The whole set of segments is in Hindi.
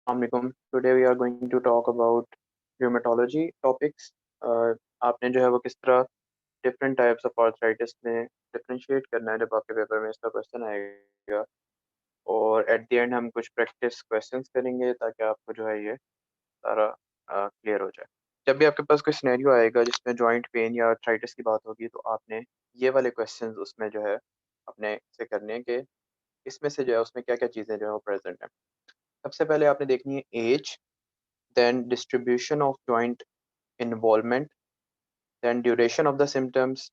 Assalamualaikum. Today we are going to talk about rheumatology topics. आपने जो है वो किस तरह डिफरेंट टाइप्स ऑफ आर्थराइटिस में डिफरेंशिएट करना है जब आपके पेपर में इसका क्वेश्चन आएगा, और एट द एंड हम कुछ प्रैक्टिस क्वेश्चंस करेंगे ताकि आपको जो है ये सारा क्लियर हो जाए। जब भी आपके पास कोई सिनेरियो आएगा जिसमें जॉइंट पेन या आर्थराइटिस की बात होगी तो आपने ये वाले क्वेश्चंस उसमें जो है अपने से करने हैं कि इसमें से जो है उसमें क्या क्या चीज़ें जो है वो प्रेजेंट हैं। सबसे पहले आपने देखनी है as, then distribution of joint involvement, then duration of the symptoms।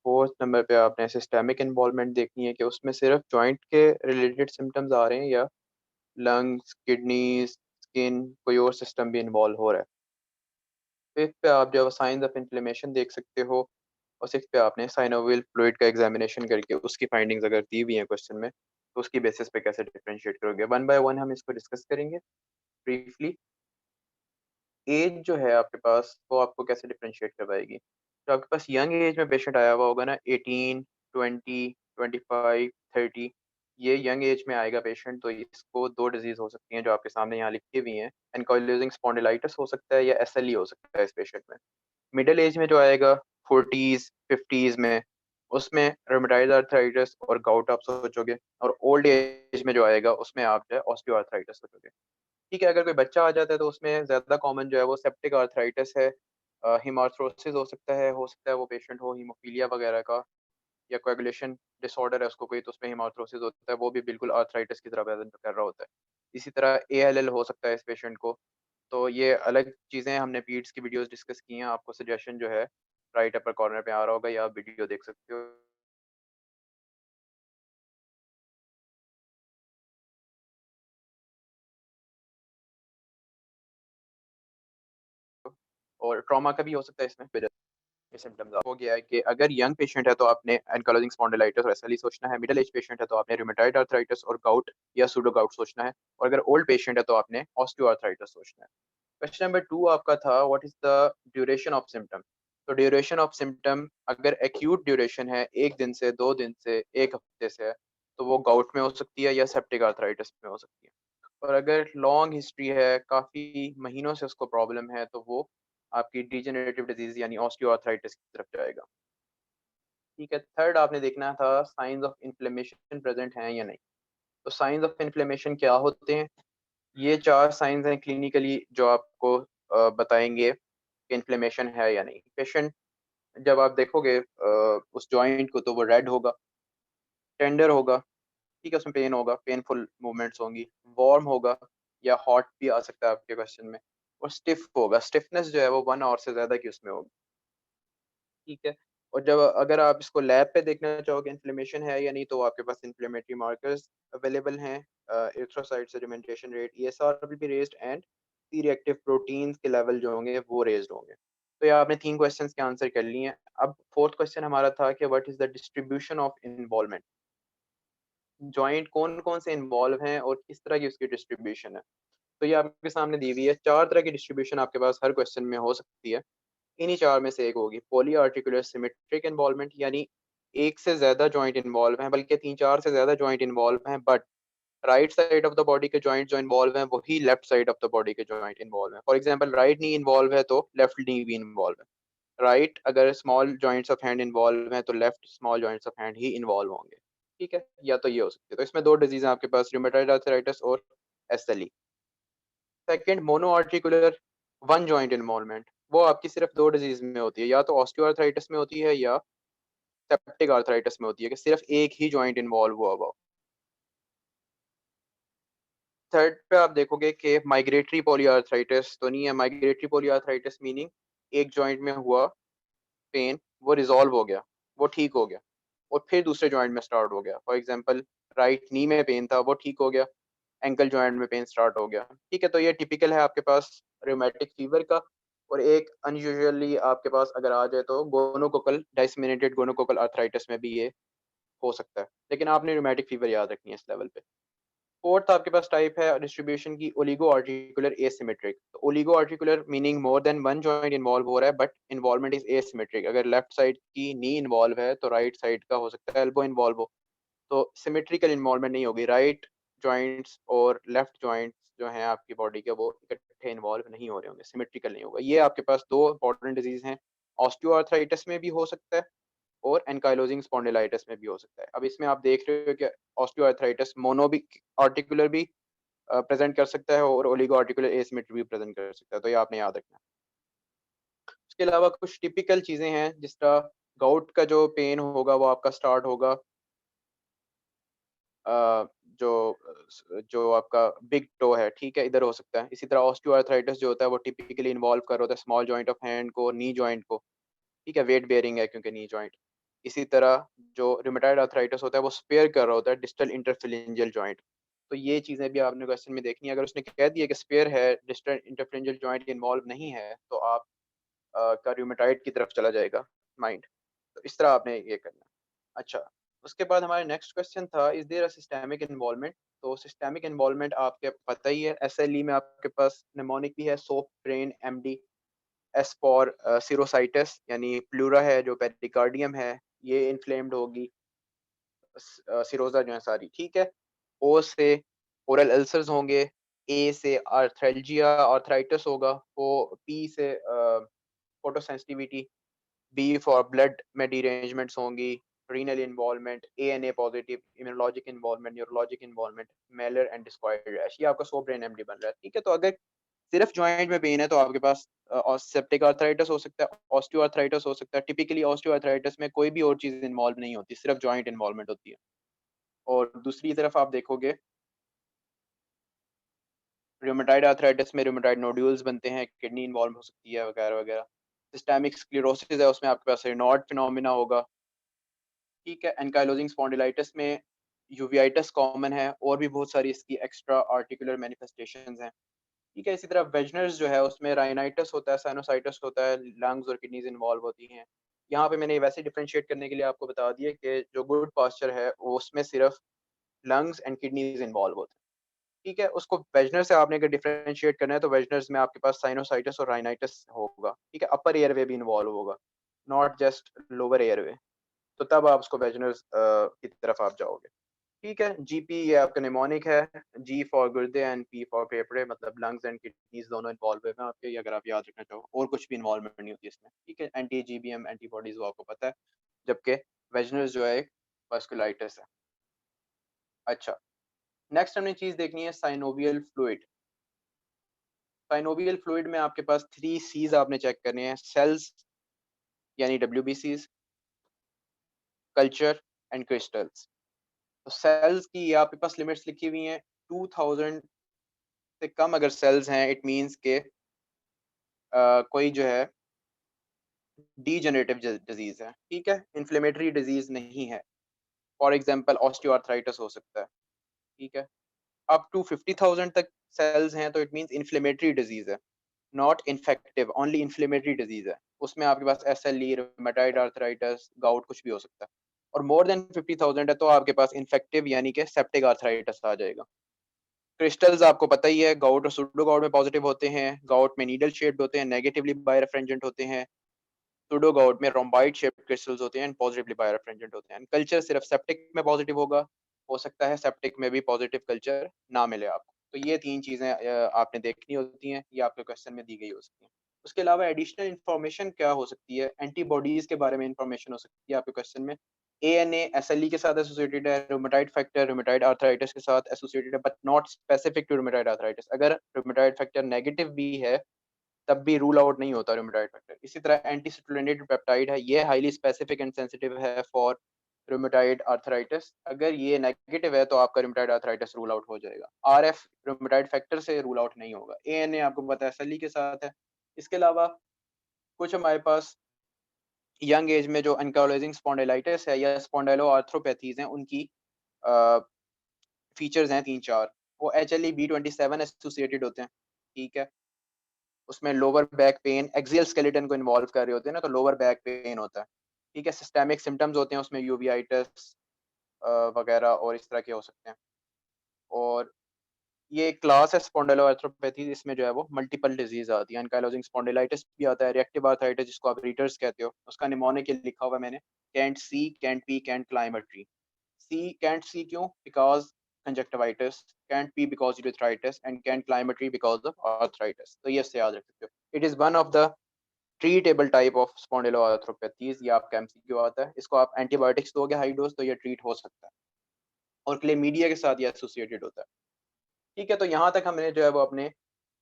Fourth number पे आपने सिस्टेमिक इन्वॉल्वमेंट देखनी है कि उसमें सिर्फ जॉइंट के रिलेटेड सिम्टम्स आ रहे हैं या लंग्स, किडनीज, स्किन, कोई और सिस्टम भी इन्वॉल्व हो रहा है। फिफ्थ पे आप जो साइंस ऑफ इन्फ्लेमेशन देख सकते हो, और सिक्स पे आपने साइनोवियल फ्लूइड का एग्जामिनेशन करके उसकी फाइंडिंग्स अगर दी हुई हैं क्वेश्चन में तो उसकी बेसिस पे कैसे डिफरेंशिएट करोगे। वन बाय वन हम इसको डिस्कस करेंगे ब्रीफली। एज जो है आपके पास वो आपको कैसे डिफरेंशिएट करवाएगी। तो आपके पास यंग एज में पेशेंट आया हुआ होगा ना, 18, 20, 25, 30, ये यंग एज में आएगा पेशेंट, तो इसको दो डिजीज हो सकती हैं जो आपके सामने यहाँ लिखी हुई हैं। एनकाइलोजिंग स्पॉन्डिलाइटिस हो सकता है या एसएलई हो सकता है इस पेशेंट में। मिडिल एज में जो आएगा 40s 50s में, उसमें रोमेटाइड आर्थराइटिस और गाउट आप सोचोगे, और ओल्ड एज में जो आएगा उसमें आप जो है ऑस्टियोआर्थराइटिस सोचोगे। ठीक है, अगर कोई बच्चा आ जाता है तो उसमें ज्यादा कॉमन जो है वो सेप्टिक आर्थराइटिस है, हिमार्थ्रोसिस हो सकता है वो पेशेंट हो हीमोफीलिया वगैरह का, या कोएगुलेशन डिसऑर्डर है उसको कोई, तो उसमें हिमार्थ्रोसिस होता है, वो भी बिल्कुल आर्थराइटिस की तरह प्रेजेंट कर रहा होता है। इसी तरह एएलएल हो सकता है इस पेशेंट को। तो ये अलग चीज़ें हमने पीड्स की वीडियोस डिस्कस की हैं, आपको सजेशन जो है राइट अपर कॉर्नर पे आ रहा होगा या आप वीडियो देख सकते हो। और ट्रॉमा का भी हो सकता है इसमें। सिम्टम्स हो गया है कि अगर यंग पेशेंट है तो आपने एनकाइलोजिंग स्पॉन्डिलाइटिस और एसएलई सोचना है, मिडिल एज पेशेंट है तो आपने रूमेटॉइड आर्थराइटिस और गाउट या सूडो गाउट सोचना है, और अगर ओल्ड पेशेंट है तो आपने ऑस्टियोआर्थराइटिस सोचना है। क्वेश्चन नंबर टू आपका था what is the duration of symptom. तो ड्यूरेशन ऑफ सिम्टम अगर एक्यूट ड्यूरेशन है, एक दिन से, दो दिन से, एक हफ्ते से है, तो वो गाउट में हो सकती है या सेप्टिक आर्थराइटिस में हो सकती है। और अगर लॉन्ग हिस्ट्री है, काफ़ी महीनों से उसको प्रॉब्लम है, तो वो आपकी डिजेनरेटिव डिजीज यानी ऑस्टियोआर्थराइटिस की तरफ जाएगा। ठीक है, थर्ड आपने देखना था साइंस ऑफ इन्फ्लेमेशन प्रेजेंट हैं या नहीं। तो साइंस ऑफ इन्फ्लेमेशन क्या होते हैं, ये चार साइंस हैं क्लिनिकली जो आपको बताएंगे कि इन्फ्लेमेशन है या नहीं। पेशेंट जब आप देखोगे उस जॉइंट को, तो वो रेड होगा, टेंडर होगा, ठीक है, उसमें पेन होगा, पेनफुल मूवमेंट्स होंगी, वार्म होगा या हॉट भी आ सकता है आपके क्वेश्चन में, और स्टिफ होगा। स्टिफनेस जो है वो 1 आवर से ज्यादा की उसमें होगी। ठीक है, और जब अगर आप इसको लैब पे देखना चाहोगे इन्फ्लेमेशन है या नहीं, तो आपके पास इन्फ्लेमेटरी मार्कर्स अवेलेबल हैं। Erythrocyte sedimentation rate, ESR will be raised, and C reactive proteins के लेवल जो होंगे वो रेज्ड होंगे। तो ये आपने तीन क्वेश्चंस के आंसर कर लिए हैं। अब फोर्थ क्वेश्चन हमारा था कि what is the distribution of involvement. Joint कौन कौन से इन्वॉल्व हैं और किस तरह की उसकी डिस्ट्रीब्यूशन है। तो ये आपके सामने दी हुई है, चार तरह की डिस्ट्रीब्यूशन आपके पास हर क्वेश्चन में हो सकती है। इन्हीं चार में से एक होगी पॉली आर्टिकुलर सिमेट्रिक इन्वॉल्वमेंट, यानी एक से ज्यादा जॉइंट इन्वॉल्व हैं, बल्कि तीन चार से ज्यादा जॉइंट इन्वॉल्व हैं, but right side of the body के जॉइंट जो इन्वॉल्व हैं वही left side of the body के जॉइंट इन्वॉल्व हैं। For example right knee involve है तो लेफ्ट नी भी इन्वॉल्व है। राइट अगर small joints of hand involve हैं तो left small joints of hand he involve होंगे। ठीक है, या तो ये हो सकती है। तो इसमें दो डिजीज हैं आपके पास, रूमेटॉइड आर्थराइटिस और SLE. Second mono articular one joint involvement, वो आपकी सिर्फ दो डिजीज में होती है, या तो ऑस्टियोआर्थराइटिस में होती है या सेप्टिक आर्थराइटिस में होती है, कि सिर्फ एक ही जॉइंट इन्वॉल्व हुआ हुआ। थर्ड पे आप देखोगे कि माइग्रेटरी पॉलीआर्थराइटिस तो नहीं है। माइग्रेटरी पॉलीआर्थराइटिस मीनिंग एक जॉइंट में हुआ पेन, वो रिजॉल्व हो गया, वो ठीक हो गया, और फिर दूसरे जॉइंट में स्टार्ट हो गया। फॉर एग्जांपल राइट नी में पेन था, वो ठीक हो गया, एंकल जॉइंट में पेन स्टार्ट हो गया। ठीक है, तो ये टिपिकल है आपके पास रोमेटिक फीवर का। और एक अनयूजुअली आपके पास अगर आ जाए तो गोनोकोकल डिसमिनेटेड गोनोकोकल आर्थराइटिस में भी ये हो सकता है, लेकिन आपने रोमेटिक फीवर याद रखनी है इस लेवल पे। फोर्थ आपके पास टाइप है डिस्ट्रीब्यूशन की ओलिगो आर्टिकुलर एसिमेट्रिक। तो oligo articular meaning more than one joint involve हो रहा है, बट इन्वॉल्वमेंट इज एसिमेट्रिक। अगर लेफ्ट साइड की नी इन्वॉल्व है तो राइट साइड का हो सकता है एल्बो इन्वॉल्व हो, तो सिमेट्रिकल इन्वॉल्वमेंट नहीं होगी। राइट जॉइंट्स और लेफ्ट जॉइंट्स जो हैं आपकी बॉडी के, वो इकट्ठे इन्वॉल्व नहीं हो रहे होंगे, सिमेट्रिकल नहीं होगा। ये आपके पास दो इंपॉर्टेंट डिजीज हैं, ऑस्टियोआर्थराइटिस में भी हो सकता है और एनकाइलोजिंग स्पॉन्डिलाइटिस में भी हो सकता है। अब इसमें आप देख रहे हो कि ऑस्टियोआर्थराइटिस मोनो भी आर्टिकुलर भी प्रेजेंट कर सकता है और ओलिगो आर्टिकुलर एसिमेट्री भी प्रेजेंट कर सकता है, तो ये आपने याद रखना है। उसके अलावा कुछ टिपिकल चीजें हैं, जिस तरह गाउट का जो पेन होगा वो आपका स्टार्ट होगा अ, जो जो आपका बिग टो है, ठीक है, इधर हो सकता है। इसी तरह ऑस्टियोआर्थराइटिस जो होता है वो टिपिकली इन्वॉल्व कर होता है स्मॉल जॉइंट ऑफ हैंड को, नी जॉइंट को, ठीक है, वेट बेयरिंग है क्योंकि नी जॉइंट। इसी तरह जो रूमेटॉइड आर्थराइटिस होता है वो स्पेयर कर रहा होता है डिस्टल इंटरफेरेंजियल जॉइंट। तो ये चीजें भी आपने क्वेश्चन में देखनी है। अगर उसने कह दिया कि स्पेयर है, डिस्टल इंटरफेरेंजियल जॉइंट इन्वॉल्व नहीं है, तो आप का रूमेटॉइड की तरफ चला जाएगा माइंड। तो इस तरह आपने ये करना है। अच्छा, उसके बाद हमारा नेक्स्ट क्वेश्चन था, is there a systemic involvement. तो सिस्टेमिक इन्वॉल्वमेंट आपके पता ही है, एसएलई में आपके पास निमोनिक भी है, soap brain MD. S for serositis, यानी प्लूरा है जो पेरिकार्डियम है, ये इन्फ्लेम्ड होगी, सिरोजा जो है सारी, ठीक है। ओ से ओरल अल्सर्स होंगे, ए से आर्थ्रेल्जिया आर्थराइटिस होगा, ओ पी से फोटोसेंसिटिविटी, बी फॉर ब्लड में डिरेंजमेंट्स होंगी, renal involvement, ANA positive, immunologic involvement, neurologic involvement, malar and discoid rash. ये आपका सो ब्रेन एमडी बन रहा है, ठीक है। तो अगर सिर्फ जॉइंट में पेन है तो आपके पास सेप्टिक आर्थराइटिस हो सकता है, ऑस्टियोआर्थराइटिस हो सकता है। टिपिकली ऑस्टियोआर्थराइटिस में कोई भी और चीज इन्वॉल्व नहीं होती, सिर्फ जॉइंट इन्वॉल्वमेंट होती है। और दूसरी तरफ आप देखोगे रूमेटाइड आर्थराइटिस में रूमेटाइड नोड्यूल्स बनते हैं, किडनी इन्वॉल्व हो सकती है वगैरह वगैरह। सिस्टेमिक स्क्लेरोसिस है, उसमें आपके पास रेनॉल्ड फिनोमिना होगा, ठीक है। एनकाइलोजिंग स्पॉन्डिलाइटिस में यूवियाइटिस कॉमन है, और भी बहुत सारी इसकी एक्स्ट्रा आर्टिकुलर मैनिफेस्टेशंस हैं, ठीक है। इसी तरह वेजनर्स जो है उसमें राइनाइटिस होता है, साइनोसाइटिस होता है, लंग्स और किडनीज इन्वॉल्व होती हैं। यहाँ पे मैंने वैसे डिफरेंशिएट करने के लिए आपको बता दिया कि जो गुड पास्चर है वो उसमें सिर्फ लंग्स एंड किडनीज इन्वॉल्व होते हैं, ठीक है। उसको वेजनर से आपने अगर डिफरेंशिएट करना है तो वेजनर्स में आपके पास साइनोसाइटिस और राइनाइटिस होगा, ठीक है। अपर एयरवे भी इन्वॉल्व होगा, नॉट जस्ट लोअर एयरवे। तो तब आप उसको वेजनर्स की तरफ आप जाओगे, ठीक है। जीपी ये आपका निमोनिक है, जी फॉर गुर्दे एंड पी फॉर फेफड़े, मतलब लंग्स एंड किडनीज दोनों इन्वॉल्व है आपके, ये अगर आप याद रखना चाहो। और कुछ भी इन्वॉल्वमेंट नहीं होती इसमें, ठीक है। एंटी जीबीएम एंटीबॉडीज वो आपको पता है, जबकि वेजनर्स जो है वास्कुलाइटिस है। अच्छा, नेक्स्ट हमने चीज देखनी है साइनोवियल फ्लूइड। साइनोवियल फ्लूइड में आपके पास 3 सीज आपने चेक करने हैं, सेल्स यानी डब्ल्यूबीसीज, कल्चर एंड क्रिस्टल्स। तो सेल्स की ये आपके पास लिमिट्स लिखी हुई हैं, 2000 से कम अगर सेल्स हैं इट मींस के कोई जो है डीजेनरेटिव डिजीज है, ठीक है, इन्फ्लेमेटरी डिजीज नहीं है। फॉर एग्जांपल ऑस्टियोआर्थराइटिस हो सकता है, ठीक है। अप टू 50,000 तक सेल्स हैं तो इट मींस इन्फ्लेमेटरी डिजीज है, not infective, only inflammatory disease है। उसमें आपके पास एसएलई, रूमेटाइड आर्थराइटिस, गाउट कुछ भी हो सकता है। और मोर देन 50,000 है तो आपके पास इन्फेक्टिव यानी कि सेप्टिक आर्थराइटिस आ जाएगा। क्रिस्टल्स आपको पता ही है, गाउट और सूडो गाउट में पॉजिटिव होते हैं, गाउट में नीडल शेप्ड होते हैं, नेगेटिवली बायरेफ्रेंजेंट होते हैं। सूडो गाउट में रोम्बाइड शेप्ड क्रिस्टल्स होते हैं एंड पॉजिटिवली बायरेफ्रेंजेंट होते हैं। कल्चर सिर्फ सेप्टिक में पॉजिटिव होगा, हो सकता है सेप्टिक में भी पॉजिटिव कल्चर ना मिले आपको। तो ये 3 चीजें आपने देखनी होती हैं, ये आपके क्वेश्चन में दी गई हो सकती हैं। उसके अलावा एडिशनल इन्फॉर्मेशन क्या हो सकती है, एंटीबॉडीज के बारे में इन्फॉर्मेशन हो सकती है आपके क्वेश्चन में। एएनए एसएलई के साथ एसोसिएटेड है, रूमेटाइड फैक्टर रूमेटाइड आर्थराइटिस के साथ एसोसिएटेड है, but not specific to rheumatoid arthritis. अगर रूमेटाइड फैक्टर नेगेटिव भी है तब भी रूल आउट नहीं होता रूमेटाइड फैक्टर। इसी तरह एंटी सिट्रुलिनेटेड पेप्टाइड है, ये हाईली स्पेसिफिक एंड सेंसिटिव है फॉर रूमेटाइड आर्थराइटिस। अगर ये नेगेटिव है तो आपका रूमेटाइड आर्थराइटिस रूल आउट हो जाएगा। आरएफ रूमेटाइड फैक्टर से रूल आउट नहीं होगा। एएनए आपको पता है एसएलई के साथ है। इसके अलावा कुछ हमारे पास यंग एज में जो एंकाइलोजिंग स्पॉन्डिलाइटिस है या स्पॉन्डाइलो आर्थ्रोपैथीज हैं, उनकी फीचर्स हैं 3-4। वो HLE-B27 एसोसिएटेड होते हैं, ठीक है। उसमें lower back pain, axial skeleton को इन्वॉल्व कर रहे होते हैं ना, तो लोअर बैक पेन होता है, ठीक है। सिस्टेमिक सिम्टम्स होते हैं उसमें, यूवियाइटिस वगैरह और इस तरह के हो सकते हैं। और ये क्लास है स्पॉन्डिलोआर्थ्रोपैथी, इसमें जो है वो मल्टीपल डिजीज आती है। एनकाइलोजिंग स्पॉन्डिलाइटिस भी आता है, रिएक्टिव आर्थराइटिस जिसको आप रीटर्स कहते हो, उसका निमोनिक लिखा हुआ है मैंने, can't see can't pee can't climb a tree. See can't see क्यों? Because conjunctivitis, can't pee because of arthritis, and can't climb a tree because of arthritis. तो ये इससे याद रख सकते हो. It is one of the treatable type of spondyloarthropathies. ये आपका MCQ आता है. इसको आप एंटीबायोटिक्स दोगे हाई डोज तो ये ट्रीट हो सकता है और क्लेमीडिया के साथ ये एसोसिएटेड होता है. ठीक है, तो यहाँ तक हमने जो है वो अपने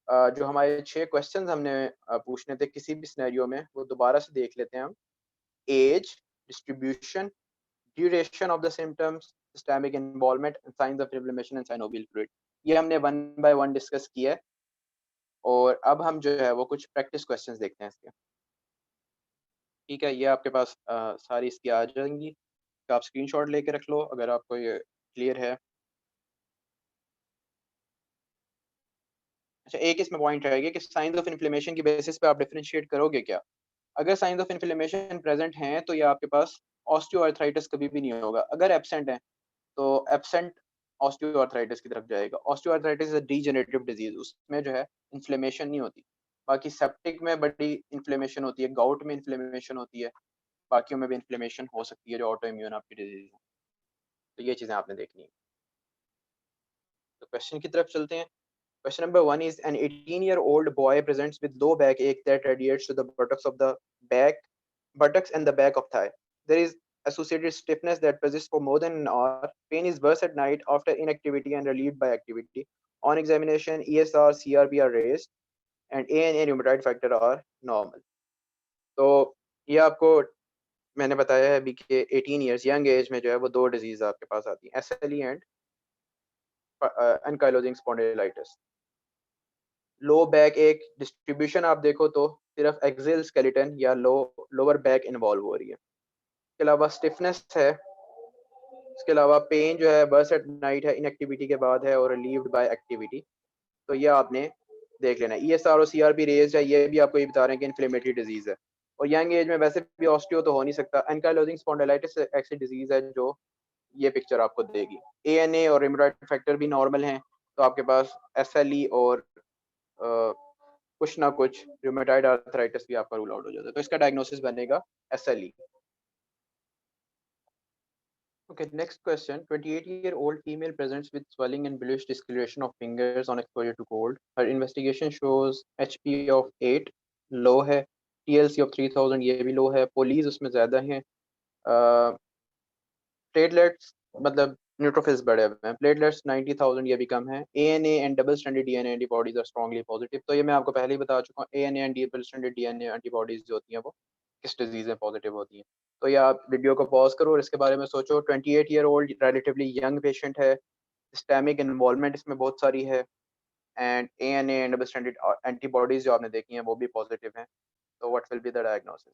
जो हमारे 6 क्वेश्चंस हमने पूछने थे किसी भी सिनेरियो में वो दोबारा से देख लेते हैं हम. Age, distribution, duration of the symptoms, systemic involvement, signs of inflammation and synovial fluid. ये हमने वन बाय वन डिस्कस किया है और अब हम जो है वो कुछ प्रैक्टिस क्वेश्चंस देखते हैं इसके. ठीक है, ये आपके पास सारी इसकी आ जाएंगी. तो आप स्क्रीनशॉट लेके रख लो अगर आपको ये क्लियर है. अच्छा, एक इसमें पॉइंट रहेगा कि साइंस ऑफ इन्फ्लेमेशन की बेसिस पे आप डिफरेंशिएट करोगे क्या. अगर साइंस ऑफ इन्फ्लेमेशन प्रेजेंट हैं तो ये आपके पास ऑस्टियोआर्थराइटिस कभी भी नहीं होगा. अगर एब्सेंट है तो एब्सेंट ऑस्टियोआर्थराइटिस की तरफ जाएगा. Osteoarthritis is a degenerative disease, उसमें जो है इन्फ्लेमेशन नहीं होती. बाकी सेप्टिक में बड़ी इन्फ्लेमेशन होती है, गाउट में इन्फ्लेमेशन होती है, बाकियों में भी इन्फ्लेमेशन हो सकती है जो ऑटो इम्यून आपकी डिजीज है. तो ये चीज़ें आपने देखनी है. तो क्वेश्चन की तरफ चलते हैं. Question number 1 is an 18-year-old boy presents with low backache that radiates to the buttocks of the back, buttocks and the back of thigh. There is associated stiffness that persists for more than an hour. Pain is worse at night after inactivity and relieved by activity. On examination, ESR, CRP are raised and ANA rheumatoid factor are normal. तो ये आपको मैंने बताया है अभी कि 18 ईयर्स यंग एज में जो है वो दो डिजीज आपके पास आती हैं, SLE and ankylosing spondylitis. Low back एक डिस्ट्रीब्यूशन आप देखो तो सिर्फ एक्सियल स्केलेटन या लोअर बैक इन्वॉल्व हो रही है. इसके अलावा स्टिफनेस है. इसके अलावा पेन जो है बर्स्ट एट नाइट है, इनएक्टिविटी के बाद है और रिलीव्ड बाय एक्टिविटी. तो ये आपने देख लेना है. ESR और CRP रेज है, ये भी आपको ये बता रहे हैं कि इन्फ्लेमेटरी डिजीज है और यंग एज में वैसे भी ऑस्टियो तो हो नहीं सकता. एनकाइलोजिंग स्पॉन्डिलाइटिस ऐसी डिजीज है जो ये पिक्चर आपको देगी. ANA और रिमेटॉइड फैक्टर भी नॉर्मल हैं तो आपके पास SLE और कुछ ना कुछ रूमेटॉइड आर्थराइटिस भी आपका रूल आउट हो जाता है. तो इसका डायग्नोसिस बनेगा SLE. Okay, next question. 28-year-old female presents with swelling and bluish discoloration of fingers on exposure to cold. Her investigation shows HP of 8, low है. TLC of 3000, ये भी लो है. पोलीज उसमें ज़्यादा हैं. प्लेटलेट्स मतलब न्यूट्रोफिल्स बड़े हुए हैं. प्लेटलेट्स 90,000, ये भी कम है. ANA and double stranded DNA antibodies are strongly positive. तो ये मैं आपको पहले ही बता चुका हूँ. ANA and double stranded DNA antibodies जो होती हैं वो किस डिजीज में पॉजिटिव होती हैं. तो ये आप वीडियो को पॉज करो और इसके बारे में सोचो. 28-year-old रिलेटिवली यंग पेशेंट है. सिस्टेमिक इन्वॉल्वमेंट इसमें बहुत सारी है and ANA and double standard antibodies जो आपने देखी हैं वो भी पॉजिटिव हैं. तो what will be the diagnosis.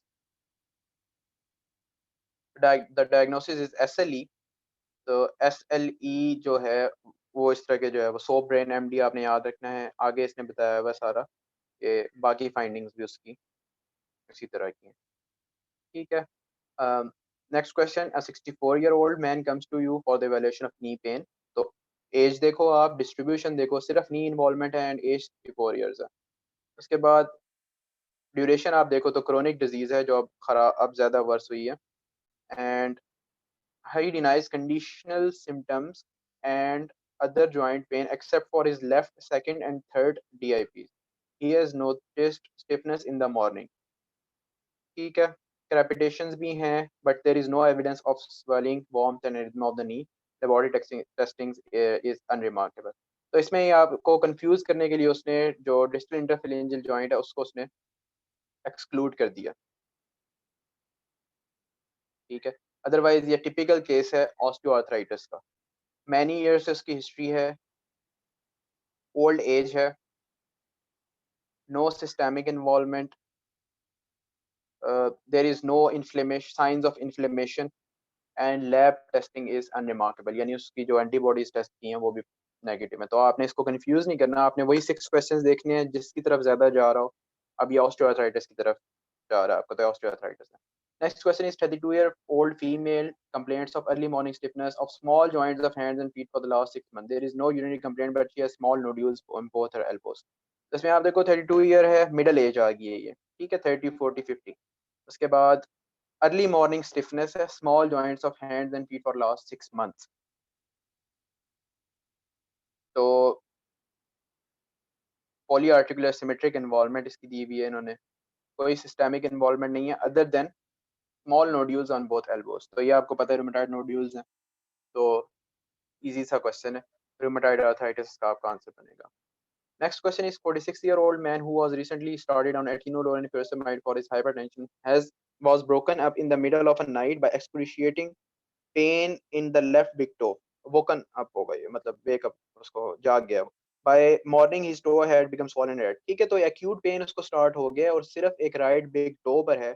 The diagnosis is SLE. तो SLE जो है वो इस तरह के जो है वो सोप ब्रेन MD आपने याद रखना है. आगे इसने बताया हुआ सारा कि बाकी फाइंडिंग्स भी उसकी इसी तरह की हैं. ठीक है. Next question. A 64-year-old man comes to you for the evaluation of knee pain. तो एज देखो आप, डिस्ट्रीब्यूशन देखो, सिर्फ नी इन्वॉल्वमेंट है एंड एज 64 ईयर्स है. उसके बाद ड्यूरेशन आप देखो तो क्रोनिक डिजीज है जो अब खराब अब ज़्यादा वर्स हुई है. And he denies conditional symptoms and other joint pain except for his left, second, and third DIPs. He has noticed stiffness in the morning. ठीक है. Crepitations भी हैं but there is no evidence of swelling, warmth and rhythm of the knee. The body testing is unremarkable. तो इसमें ही आपको कंफ्यूज करने के लिए उसने जो डिस्टल इंटरफेरेंजियल जॉइंट है उसको उसने एक्सक्लूड कर दिया. ठीक है. अदरवाइज ये टिपिकल केस है ऑस्टियोआर्थराइटिस का. मैनी ईयर्स से उसकी हिस्ट्री है. ओल्ड एज है. No systemic involvement. There is no inflammation, signs of inflammation and lab testing is unremarkable. यानी उसकी जो एंटीबॉडीज टेस्ट की हैं वो भी नेगेटिव है. तो आपने इसको कंफ्यूज नहीं करना. आपने वही 6 क्वेश्चंस देखने हैं जिसकी तरफ ज्यादा जा रहा हो. अब ये ऑस्टियोआर्थराइटिस की तरफ जा रहा है आपको, तो ऑस्टियोआर्थराइटिस है. Next question is 32-year-old female complaints of early morning stiffness of small joints of hands and feet for the last 6 months. There is no urinary complaint but she has small nodules on both her elbows. तो इसमें आप देखो 32 ईयर है, मिडिल एज आ गई है ये. ठीक है. 30, 40, 50. उसके बाद अर्ली मॉर्निंग स्टिफनेस है, small joints of hands and feet for last 6 months. Poly articular symmetric involvement इसकी दी हुई है इन्होंने, कोई सिस्टेमिक इन्वॉल्वमेंट नहीं है other than small nodules on both elbows. तो ये आपको पता है रूमेटॉइड नोड्यूल्स हैं, तो इजी सा क्वेश्चन है, रूमेटॉइड आर्थराइटिस का आपका आंसर बनेगा। Next question is 46-year-old man who was recently started on atenolol and furosemide for his hypertension was broken up in the middle of a night by excruciating pain in the left big toe. Woken up हो गई, मतलब wake up, उसको जाग गया। By morning his toe had become swollen red। ठीक है, तो acute pain उसको start हो गया और सिर्फ एक right big toe पर है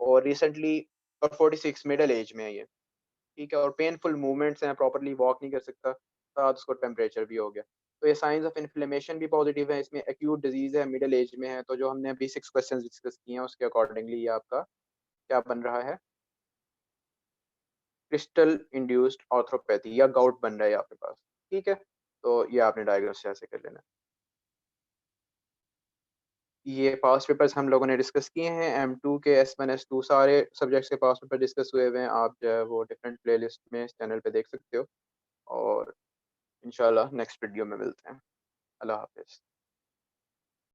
और recently और 46 मिडिल एज में है ये। ठीक है, और पेनफुल मूवमेंट्स हैं, प्रॉपर्ली वॉक नहीं कर सकता, साथ उसको टेम्परेचर भी हो गया। तो ये साइंस ऑफ इन्फ्लेमेशन भी पॉजिटिव है, इसमें एक्यूट डिजीज है, मिडिल एज में है। तो जो हमने अभी 6 क्वेश्चंस डिस्कस किए हैं उसके अकॉर्डिंगली ये आपका क्या बन रहा है, क्रिस्टल इंड्यूस्ड ऑर्थोपैथी या गाउट बन रहा है आपके पास। ठीक है, तो ये आपने डायग्नोस ऐसे कर लेना। ये पास पेपर्स हम लोगों ने डिस्कस किए हैं, M2 के S1 S2 सारे सब्जेक्ट्स के पास पेपर डिस्कस हुए हुए हैं। आप जो है वो डिफरेंट प्लेलिस्ट में इस चैनल पे देख सकते हो और इंशाल्लाह नेक्स्ट वीडियो में मिलते हैं। अल्लाह हाफिज़।